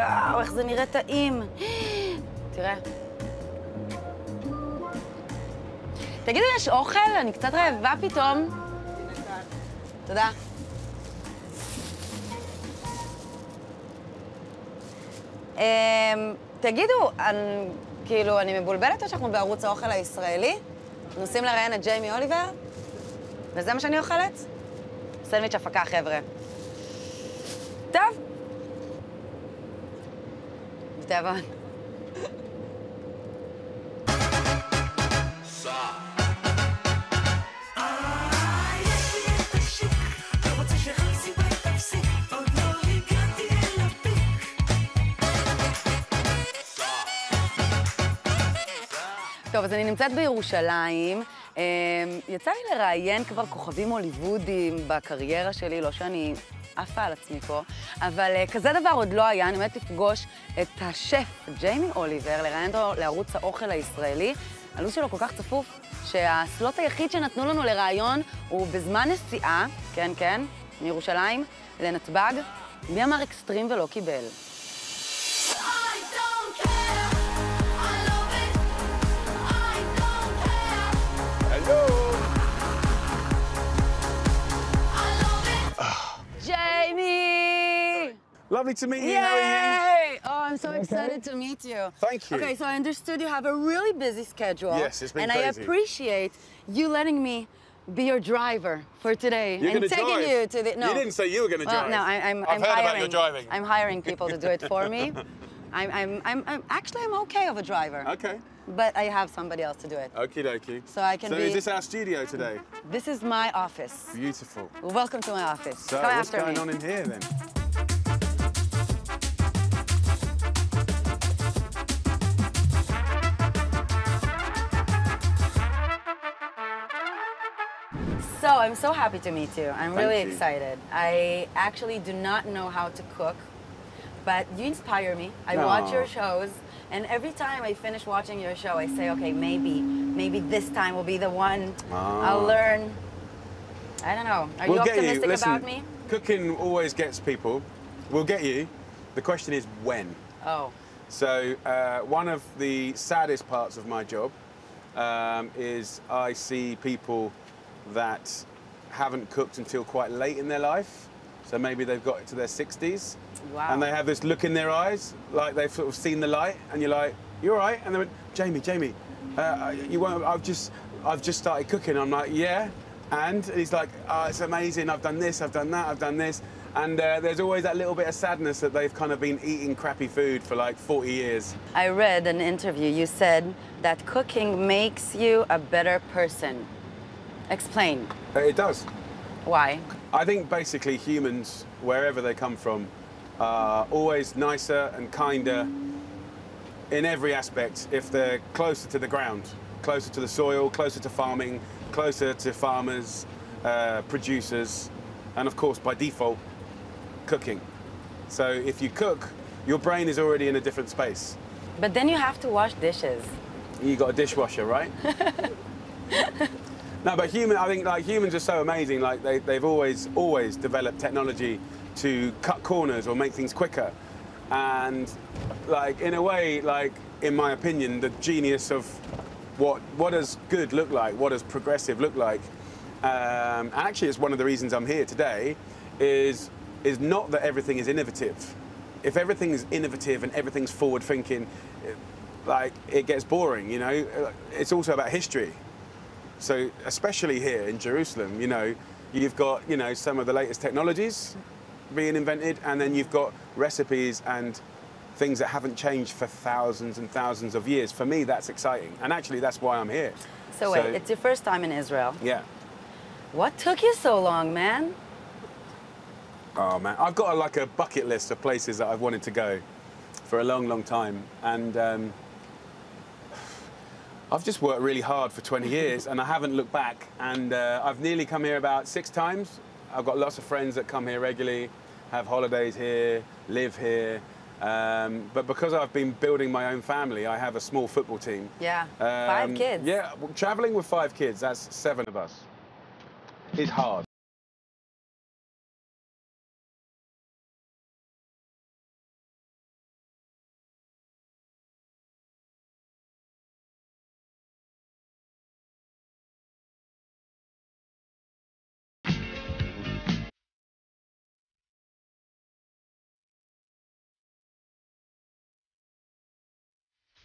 יואו, איך זה נראה טעים. תראה. תגידו, יש אוכל? אני קצת רעבה פתאום. תודה. תגידו, כאילו, אני מבולבלת או שאנחנו בערוץ האוכל הישראלי? נוסעים לראיין את ג'יימי אוליבר? וזה מה שאני אוכלת? סנדוויץ' הפקה, חבר'ה. טוב. בתיאבון. טוב, אז אני נמצאת בירושלים. יצא לי לראיין כבר כוכבים הוליוודיים בקריירה שלי, לא שאני עפה על עצמי פה, אבל כזה דבר עוד לא היה. אני עומדת לפגוש את השף ג'יימי אוליבר, לראיין אותו לערוץ האוכל הישראלי. הלו"ז שלו כל כך צפוף, שהסלוט היחיד שנתנו לנו לראיון הוא בזמן נסיעה, כן, כן, מירושלים לנתב"ג. מי אמר אקסטרים ולא קיבל? Jamie! Lovely to meet you. Yay! How are you? Oh, I'm so excited to meet you. Thank you. Okay, so I understood you have a really busy schedule. Yes, it's been and crazy. I appreciate you letting me be your driver for today. You're going to taking drive? you to the You didn't say you were going to drive. No, I've heard hiring, about your driving. I'm hiring people to do it for me. I'm okay of a driver. Okay. But I have somebody else to do it. Okie dokie. So I can be... So is this our studio today? This is my office. Beautiful. Welcome to my office. So Come what's after going me. on in here then? So I'm so happy to meet you. I'm really Thank you. excited. I actually do not know how to cook, but you inspire me. I watch your shows, and every time I finish watching your show, I say, okay, maybe this time will be the one. I'll learn. I don't know. Are you optimistic about me? Cooking always gets people. We'll get you. The question is when. Oh. So one of the saddest parts of my job is I see people that haven't cooked until quite late in their life. So maybe they've got to their 60s. Wow. And they have this look in their eyes, like they've sort of seen the light, and you're like, "You're all right?" And they went, "Jamie, you won't. I've just started cooking." I'm like, "Yeah," and he's like, "Oh, it's amazing. I've done this, I've done that, I've done this." And there's always that little bit of sadness that they've kind of been eating crappy food for like 40 years. I read an interview. You said that cooking makes you a better person. Explain. It does. Why? I think basically humans, wherever they come from, are always nicer and kinder in every aspect if they're closer to the ground, closer to the soil, closer to farming, closer to farmers, producers, and of course, by default, cooking. So if you cook, your brain is already in a different space. But then you have to wash dishes. You got a dishwasher, right? No, but I think like humans are so amazing. Like they've always developed technology to cut corners or make things quicker. And like in a way, like in my opinion, the genius of what does good look like, what does progressive look like. And actually, it's one of the reasons I'm here today is not that everything is innovative. If everything is innovative and everything's forward thinking, like it gets boring, you know. It's also about history. So especially here in Jerusalem, you know, you've got, you know, some of the latest technologies being invented, and then you've got recipes and things that haven't changed for thousands and thousands of years. For me, that's exciting. And actually, that's why I'm here. So wait, it's your first time in Israel. Yeah. What took you so long, man? Oh, man. I've got like a bucket list of places that I've wanted to go for a long, long time. And I've just worked really hard for 20 years and I haven't looked back. And I've nearly come here about 6 times. I've got lots of friends that come here regularly, have holidays here, live here. But because I've been building my own family, I have a small football team. Yeah, 5 kids. Yeah, traveling with 5 kids, that's 7 of us. It's hard.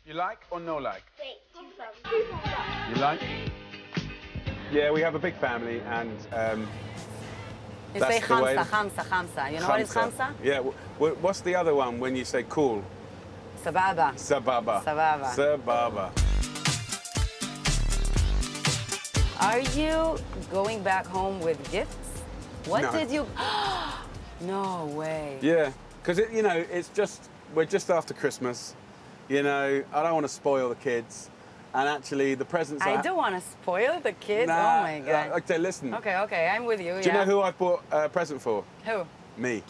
You like or no like? Wait, You like? Yeah, we have a big family, and You that's say the way. chamsa. You know what is chamsa? Yeah. What's the other one when you say cool? Sababa. Sababa. Sababa. Sababa. Are you going back home with gifts? What No. did you... No way. Yeah, because you know, we're just after Christmas. You know, I don't want to spoil the kids, and actually, the presents. I don't want to spoil the kids. Nah, Oh my God. Okay, listen. Okay, I'm with you. Do you know who I bought a present for? Who? Me.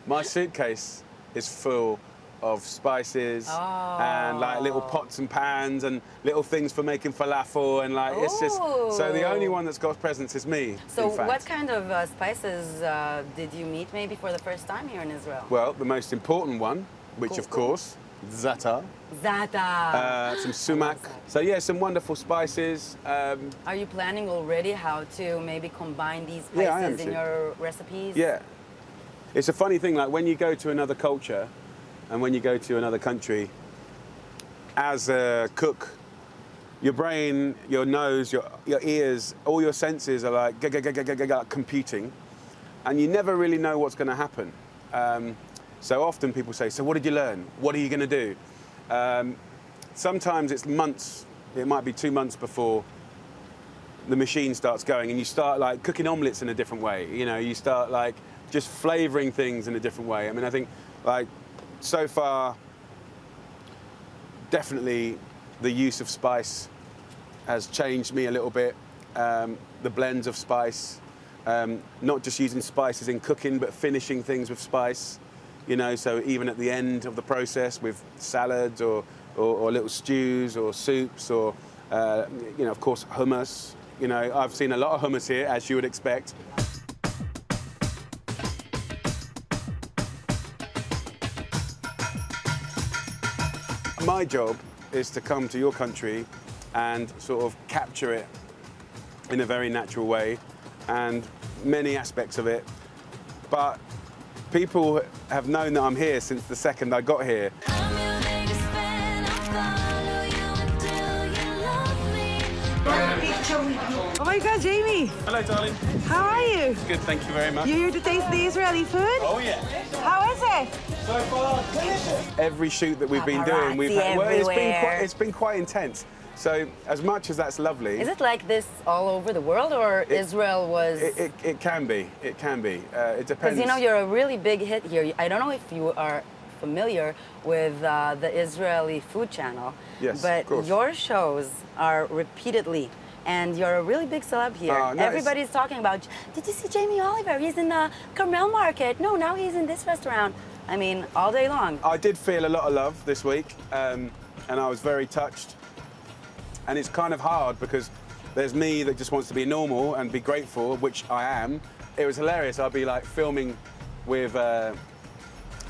My suitcase is full of spices and like little pots and pans and little things for making falafel, and like it's just so the only one that's got presents is me. So in fact. what kind of spices did you meet maybe for the first time here in Israel? Well, the most important one, which of course, za'atar. Za'atar. Some sumac. So yeah, some wonderful spices. Are you planning already how to maybe combine these spices Yeah, I am in your recipes? Yeah. It's a funny thing, like when you go to another culture and when you go to another country, as a cook, your brain, your nose, your ears, all your senses are like competing, and you never really know what's going to happen. So often people say, so what did you learn? What are you going to do? Sometimes it's months, it might be 2 months before the machine starts going, and you start like cooking omelettes in a different way. You know, you start like just flavoring things in a different way. I mean, I think like so far, definitely the use of spice has changed me a little bit. The blends of spice, not just using spices in cooking, but finishing things with spice. You know, so even at the end of the process with salads or little stews or soups or, you know, of course, hummus. You know, I've seen a lot of hummus here, as you would expect. My job is to come to your country and sort of capture it in a very natural way, and many aspects of it. But people have known that I'm here since the second I got here. Oh my God, Jamie. Hello, darling. How are you? Good, thank you very much. You here to taste the Israeli food? Oh, yeah. How is it? So far, delicious. Every shoot that we've been doing, we've had, well, it's been quite intense. So as much as that's lovely. Is it like this all over the world, or Israel was? It can be. It can be. It depends. Because you know you're a really big hit here. I don't know if you are familiar with the Israeli food channel. Yes, but of course. your shows are repeatedly. And you're a really big celeb here. No, Everybody's talking about, did you see Jamie Oliver? He's in the Carmel Market. No, now he's in this restaurant. I mean, all day long. I did feel a lot of love this week, and I was very touched. And it's kind of hard because there's me that just wants to be normal and be grateful, which I am. It was hilarious. I'd be like filming with a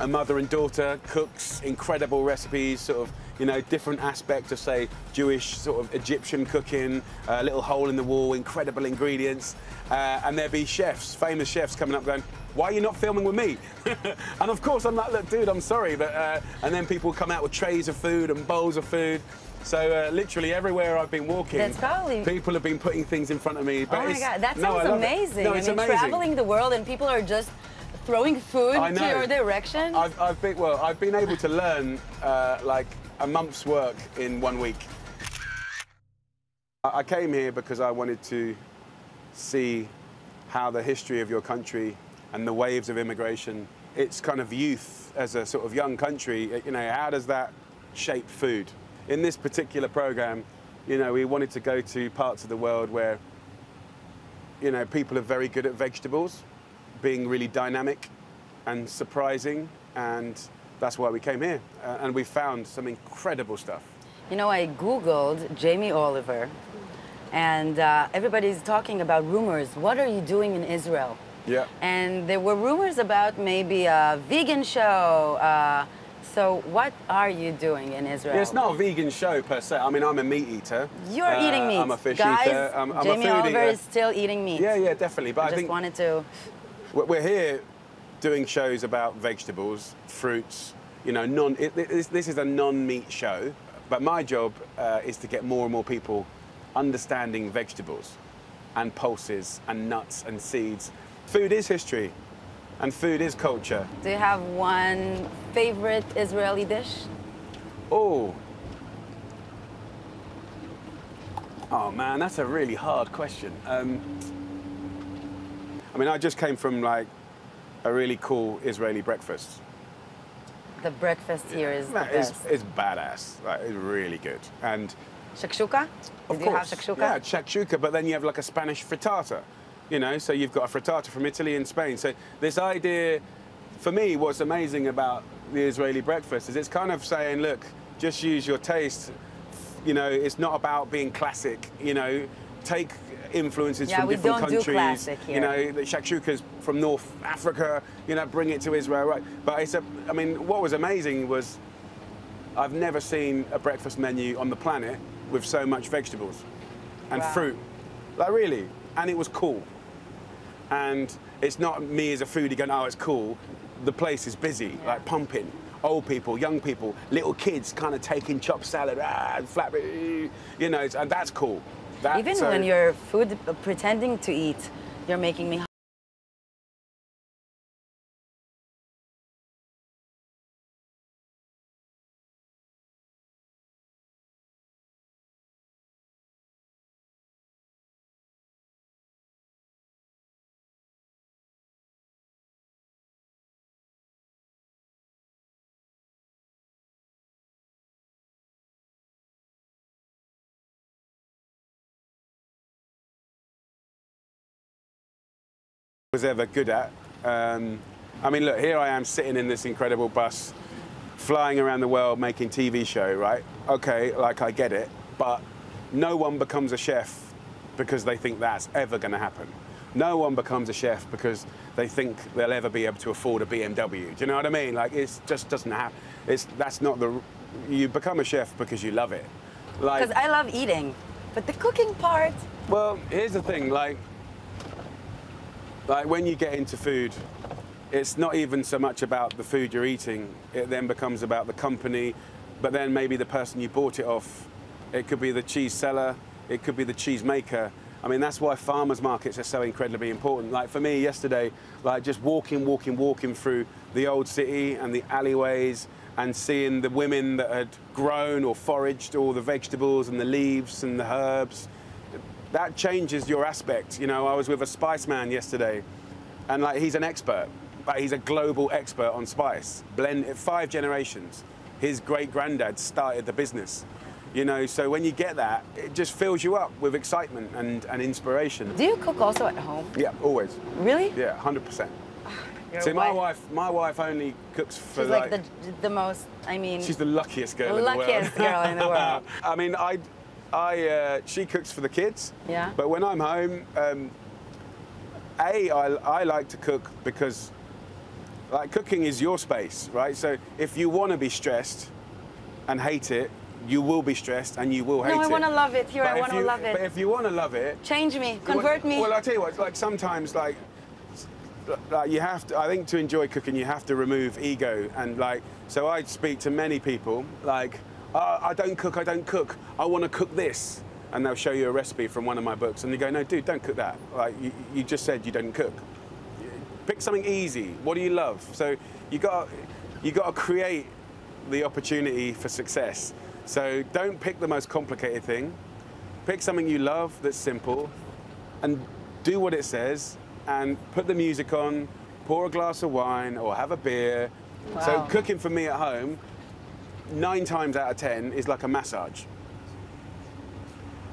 mother and daughter, cooks, incredible recipes, sort of, you know, different aspects of, say, Jewish, sort of Egyptian cooking, a little hole in the wall, incredible ingredients. And there'd be chefs, famous chefs coming up going, why are you not filming with me? And of course I'm like, look, dude, I'm sorry. But, and then people come out with trays of food and bowls of food. So literally everywhere I've been walking, people have been putting things in front of me. But oh my God, that sounds amazing. No, it's amazing. Traveling the world and people are just throwing food to your direction. I've been able to learn like a month's work in 1 week. I came here because I wanted to see how the history of your country and the waves of immigration, its kind of youth as a sort of young country, you know, how does that shape food? In this particular program, you know, we wanted to go to parts of the world where, you know, people are very good at vegetables, being really dynamic and surprising, and that's why we came here. And we found some incredible stuff. You know, I Googled Jamie Oliver, and everybody's talking about rumors. What are you doing in Israel? Yeah. And there were rumors about maybe a vegan show. So what are you doing in Israel? Yeah, it's not a vegan show per se. I mean, I'm a meat eater. You're eating meat. I'm a fish Guys, eater. I'm Jamie a food Oliver eater. is still eating meat. Yeah, yeah, definitely. But I just think wanted to... we're here doing shows about vegetables, fruits, You know, this is a non-meat show, but my job is to get more and more people understanding vegetables and pulses and nuts and seeds. Food is history, and food is culture. Do you have one favorite Israeli dish? Oh. Oh man, that's a really hard question. I mean, I just came from like a really cool Israeli breakfast. The breakfast here is the best. It's badass. Like, it's really good. And shakshuka? of Do you have course, shakshuka? yeah, shakshuka. But then you have like a Spanish frittata. You know, so you've got a frittata from Italy and Spain. So this idea, for me, what's amazing about the Israeli breakfast is it's kind of saying, look, just use your taste. You know, it's not about being classic. You know, take influences from different countries. Do classic here. You know, the shakshuka's from North Africa. You know, bring it to Israel, right? But it's I mean, what was amazing was I've never seen a breakfast menu on the planet with so much vegetables and fruit. Like really, and it was cool. And it's not me as a foodie going, oh, it's cool. The place is busy, like pumping. Old people, young people, little kids kind of taking chopped salad, flatbread, you know, and that's cool. Even when you're pretending to eat, you're making me was ever good at. I mean, look, here I am sitting in this incredible bus, flying around the world making TV show, right? Okay, like I get it, but no one becomes a chef because they think that's ever going to happen. No one becomes a chef because they think they'll ever be able to afford a BMW. Do you know what I mean? Like, it just doesn't happen. That's not the... You become a chef because you love it. Like, because I love eating, but the cooking part... Well, here's the thing, like when you get into food, it's not even so much about the food you're eating. It then becomes about the company, but then maybe the person you bought it off. It could be the cheese seller, it could be the cheese maker. I mean, that's why farmers markets are so incredibly important. Like for me yesterday, like just walking through the old city and the alleyways and seeing the women that had grown or foraged all the vegetables and the leaves and the herbs. That changes your aspect. You know, I was with a spice man yesterday, and like he's an expert, but he's a global expert on spice. 5 generations. His great-granddad started the business. You know, so when you get that, it just fills you up with excitement and inspiration. Do you cook also at home? Yeah, always. Really? Yeah, 100%. See, my wife only cooks for she's like the most, I mean... She's the luckiest girl in the world. Luckiest girl in the world. I mean, she cooks for the kids. Yeah. But when I'm home, I like to cook because, like, cooking is your space, right? So if you want to be stressed and hate it, you will be stressed and you will hate it. No, I want to love it here. I want to love it. But if you want to love it, change me, convert me. Well, I'll tell you what. It's like sometimes, like you have to. I think to enjoy cooking, you have to remove ego and like. So I speak to many people like. I don't cook, I want to cook this. And they'll show you a recipe from one of my books and you go, no, dude, don't cook that. Like, you just said you don't cook. Pick something easy. What do you love? So you got to create the opportunity for success. So don't pick the most complicated thing. Pick something you love that's simple and do what it says and put the music on, pour a glass of wine or have a beer. Wow. So cooking for me at home, 9 times out of 10 is like a massage.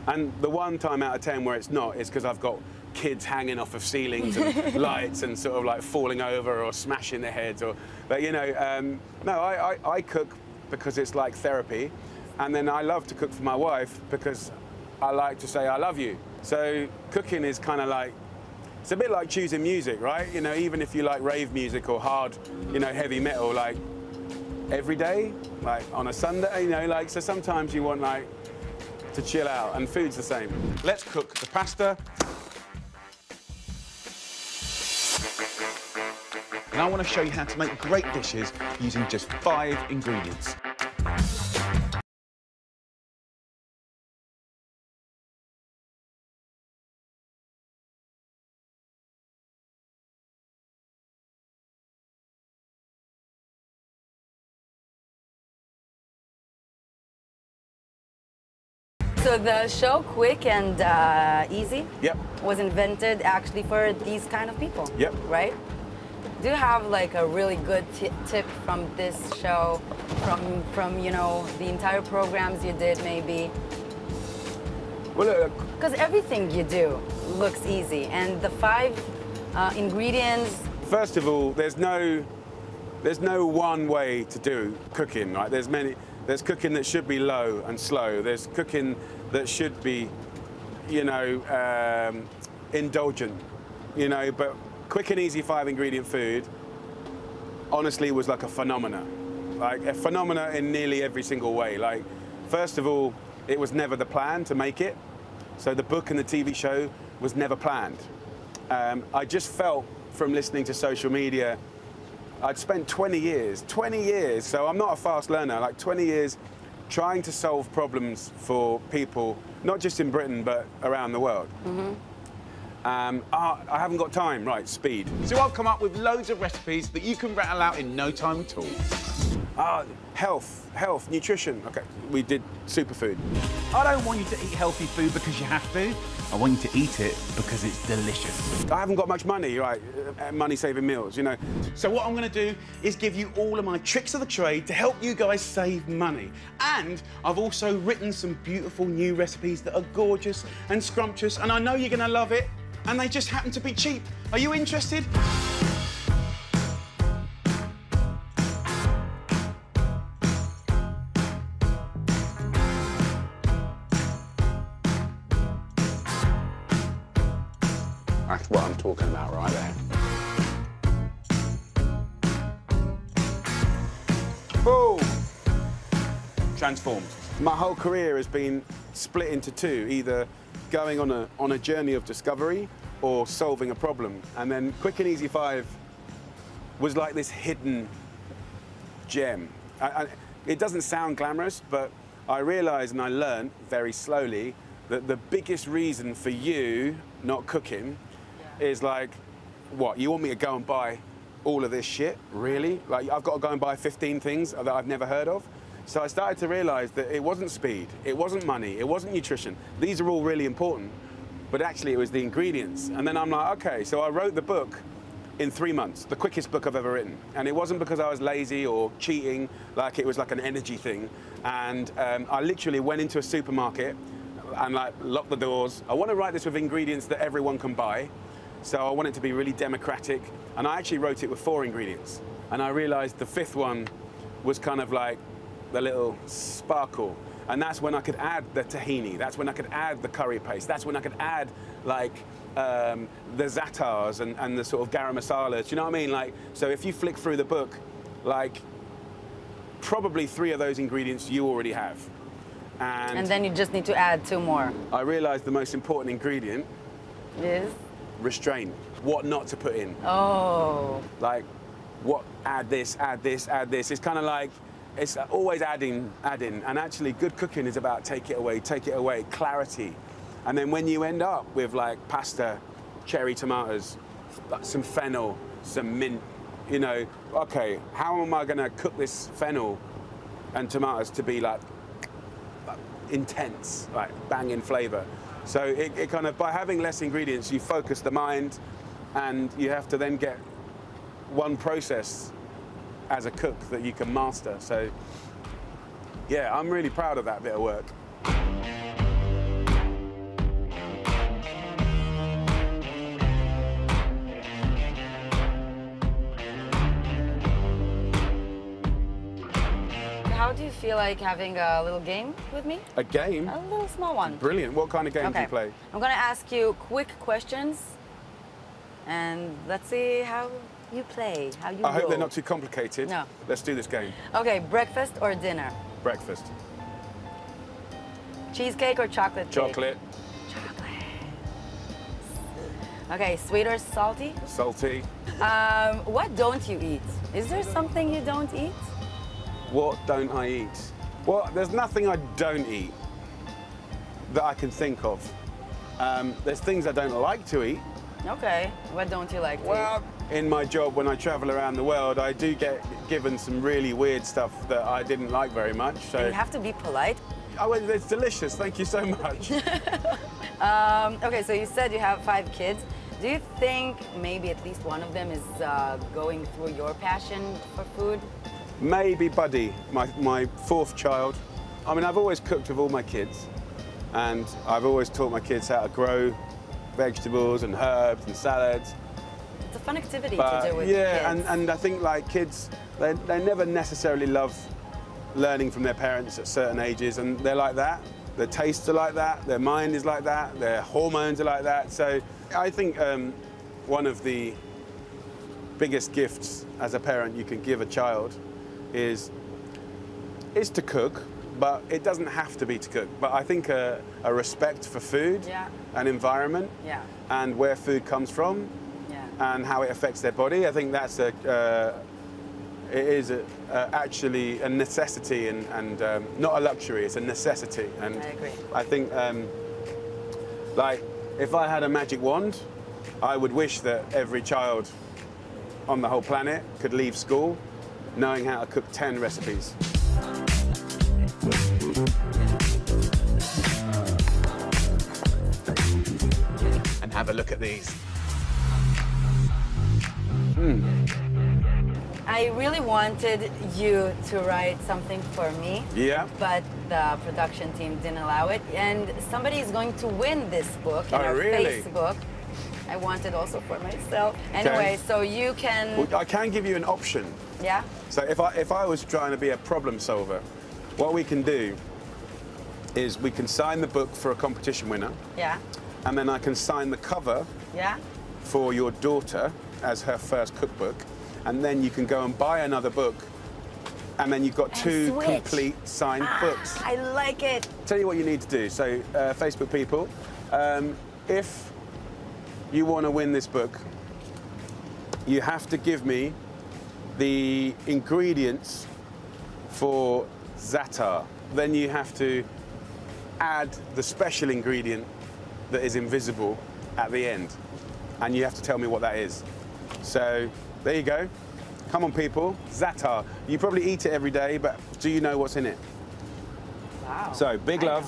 And the 1 time out of 10 where it's not is because I've got kids hanging off of ceilings and lights and sort of like falling over or smashing their heads. But you know, no, I cook because it's like therapy. And then I love to cook for my wife because I like to say I love you. So cooking is kind of like, it's a bit like choosing music, right? You know, even if you like rave music or hard, you know, heavy metal, like every day, like on a Sunday, you know, like, so sometimes you want like to chill out and food's the same. Let's cook the pasta. and I want to show you how to make great dishes using just 5 ingredients. So the show Quick and Easy Yep. was invented actually for these kind of people. Yep. Right? Do you have like a really good tip from this show, from you know the entire programs you did maybe? Well, Because everything you do looks easy, and the 5 ingredients. first of all, there's no one way to do cooking, right? There's cooking that should be low and slow. There's cooking that should be, you know, indulgent, you know, but quick and easy 5 ingredient food, honestly, was like a phenomena in nearly every single way. Like, first of all, it was never the plan to make it. So the book and the TV show was never planned. I just felt from listening to social media, I'd spent 20 years, so I'm not a fast learner, like 20 years trying to solve problems for people, not just in Britain, but around the world. I haven't got time, right, speed. So I've come up with loads of recipes that you can rattle out in no time at all. Health, nutrition. Okay, we did superfood. I don't want you to eat healthy food because you have to. I want you to eat it because it's delicious. I haven't got much money, right? Money-saving meals, you know. So what I'm going to do is give you all of my tricks of the trade to help you guys save money. And I've also written some beautiful new recipes that are gorgeous and scrumptious, and I know you're going to love it, and they just happen to be cheap. Are you interested? That's what I'm talking about right there. Boom! Transformed. My whole career has been split into 2, either going on a journey of discovery or solving a problem. And then Quick and Easy 5 was like this hidden gem. It doesn't sound glamorous, but I realized and I learned very slowly that the biggest reason for you not cooking is like, what, you want me to go and buy all of this shit? Really? Like, I've got to go and buy 15 things that I've never heard of? So I started to realize that it wasn't speed, it wasn't money, it wasn't nutrition. These are all really important, but actually it was the ingredients. And then I'm like, okay, so I wrote the book in 3 months, the quickest book I've ever written. And it wasn't because I was lazy or cheating, like it was like an energy thing. And I literally went into a supermarket and like locked the doors. I want to write this with ingredients that everyone can buy. So I want it to be really democratic. And I actually wrote it with 4 ingredients. And I realized the 5th one was kind of like the little sparkle. And that's when I could add the tahini. That's when I could add the curry paste. That's when I could add like the zatars and the sort of garam masalas. Do you know what I mean? Like, so if you flick through the book, like probably 3 of those ingredients you already have. And then you just need to add 2 more. I realized the most important ingredient is? Restraint. What not to put in. Oh. Like, what, add this, add this, add this. It's kind of like, it's always adding. And actually, good cooking is about take it away, clarity. And then when you end up with like pasta, cherry tomatoes, some fennel, some mint, you know, okay, how am I gonna cook this fennel and tomatoes to be like intense, like banging flavor? So it kind of, by having less ingredients, you focus the mind, and you have to then get one process as a cook that you can master. So yeah, I'm really proud of that bit of work. How do you feel like having a little game with me? A game? A little small one. Brilliant. What kind of game do you play? I'm going to ask you quick questions, and let's see how you play, how you I hope roll. they're not too complicated. No. Let's do this game. Okay, breakfast or dinner? Breakfast. Cheesecake or chocolate cake? Chocolate. Chocolate. Okay, sweet or salty? Salty. What don't you eat? Is there something you don't eat? What don't I eat? Well, there's nothing I don't eat that I can think of. There's things I don't like to eat. Okay, what don't you like to eat? In my job, when I travel around the world, I do get given some really weird stuff that I didn't like very much. So And you have to be polite. Oh, well, it's delicious. Thank you so much. Okay, so you said you have 5 kids. Do you think maybe at least one of them is going through your passion for food? Maybe Buddy, my 4th child. I mean, I've always cooked with all my kids, and I've always taught my kids how to grow vegetables and herbs and salads. It's a fun activity to do with kids. Yeah, and I think like kids, they never necessarily love learning from their parents at certain ages, and they're like that. Their tastes are like that, their mind is like that, their hormones are like that. So I think one of the biggest gifts as a parent you can give a child is to cook, but it doesn't have to be to cook. But I think a respect for food, and environment, and where food comes from, and how it affects their body. I think that's actually a necessity and not a luxury. It's a necessity. And I agree. I think, like, if I had a magic wand, I would wish that every child on the whole planet could leave school knowing how to cook 10 recipes. And have a look at these. I really wanted you to write something for me. Yeah. But the production team didn't allow it. And somebody is going to win this book in our really? Facebook. I want it also for myself. Anyway, so you can... Well, I can give you an option. Yeah? So if I was trying to be a problem solver, what we can do is we can sign the book for a competition winner. Yeah. And then I can sign the cover for your daughter as her first cookbook. And then you can go and buy another book. And then you've got 2 complete signed books. I like it. Tell you what you need to do. So, Facebook people, if you want to win this book, you have to give me the ingredients for za'atar. Then you have to add the special ingredient that is invisible at the end. And you have to tell me what that is. So, there you go. Come on, people. Za'atar. You probably eat it every day, but do you know what's in it? Wow. So, big love.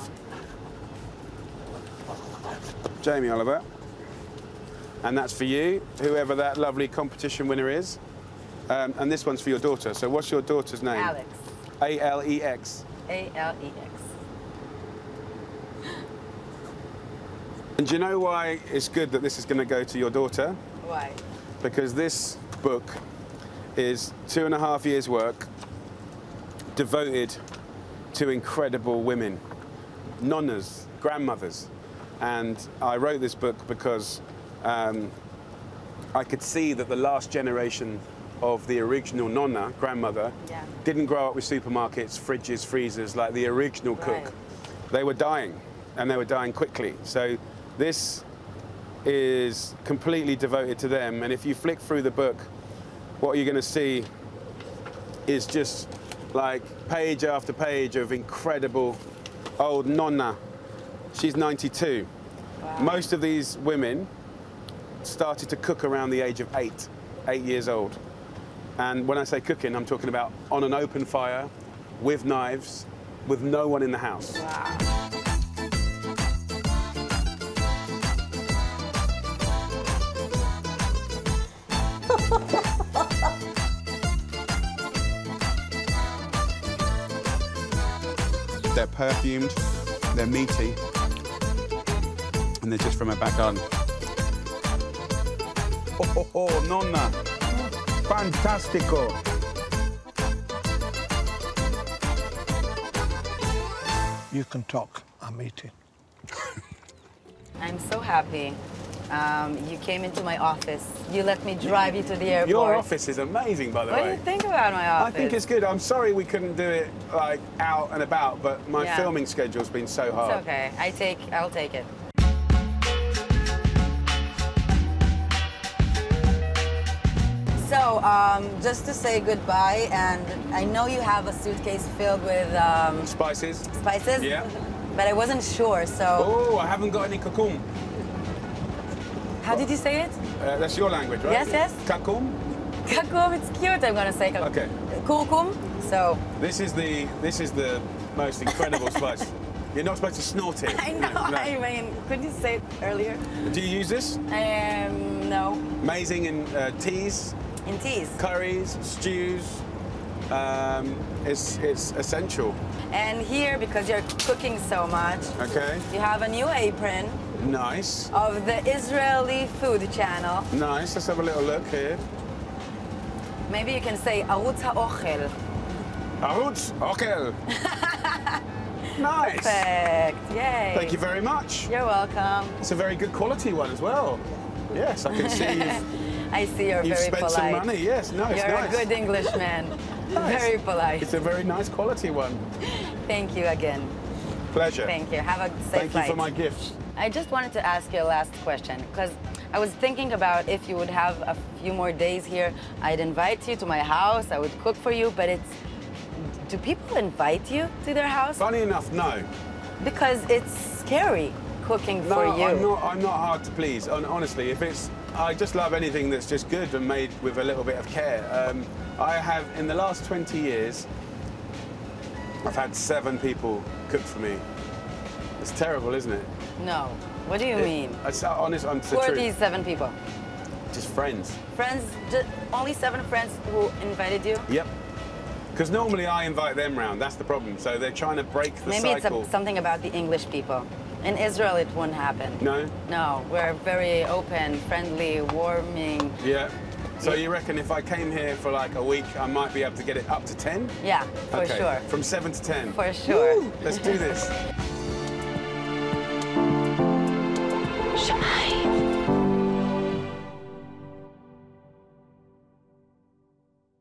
Jamie Oliver. And that's for you, whoever that lovely competition winner is. And this one's for your daughter. So what's your daughter's name? Alex. A-L-E-X. A-L-E-X. And do you know why it's good that this is going to go to your daughter? Why? Because this book is 2.5 years' work devoted to incredible women, nonnas, grandmothers. And I wrote this book because I could see that the last generation of the original nonna, grandmother, didn't grow up with supermarkets, fridges, freezers, like the original cook. They were dying, and they were dying quickly. So this is completely devoted to them. And if you flick through the book, what you're going to see is just like page after page of incredible old nonna. She's 92. Wow. Most of these women started to cook around the age of 8 years old. And when I say cooking, I'm talking about on an open fire, with knives, with no one in the house. Wow. They're perfumed, they're meaty, and they're just from her back garden. Oh, nonna. Fantastico. You can talk. I'm eating. I'm so happy. You came into my office. You let me drive you to the airport. Your office is amazing, by the way. What do you think about my office? I think it's good. I'm sorry we couldn't do it like out and about, but my filming schedule's been so hard. It's okay. I'll take it. just to say goodbye, and I know you have a suitcase filled with Spices. spices. Yeah. But I wasn't sure, so Oh, I haven't got any kakum. how did you say it? That's your language, right? Yes, yes. Kakum. Kakum, it's cute. I'm gonna say Okay. kurkum. So This is the most incredible spice. You're not supposed to snort it. I know. No. I mean, couldn't you say it earlier? Do you use this? No. Amazing in teas, In teas. curries, stews. It's essential. And here, because you're cooking so much, Okay. you have a new apron Nice. of the Israeli food channel. Nice. Let's have a little look here. Maybe you can say ערוץ האוכל. ערוץ, אוכל. Nice. Perfect. Yay. Thank you very much. You're welcome. It's a very good quality one as well. Yes, I can see I see you're you've very spent polite. some money. Yes, no, it's You're nice. a good Englishman. Nice. Very polite. It's a very nice quality one. Thank you again. Pleasure. Thank you. Have a safe Thank you flight. for my gifts. I just wanted to ask you a last question, because I was thinking about if you would have a few more days here, I'd invite you to my house, I would cook for you, but do people invite you to their house? Funny enough, no. Because it's scary cooking No, for you. I'm not hard to please. Honestly, I just love anything that's just good and made with a little bit of care. I have, in the last 20 years, I've had 7 people cook for me. It's terrible, isn't it? No. What do you mean? It's honest, I'm Who are true. these 7 people? Just friends. Friends, only 7 friends who invited you? Yep. Because normally I invite them round. That's the problem. So they're trying to break the Maybe cycle. it's something about the English people. In Israel, it wouldn't happen. No? No, we're very open, friendly, warming. Yeah. So you reckon if I came here for like a week, I might be able to get it up to 10? Yeah, for Okay. sure. From 7 to 10? For sure. Woo! Let's do this.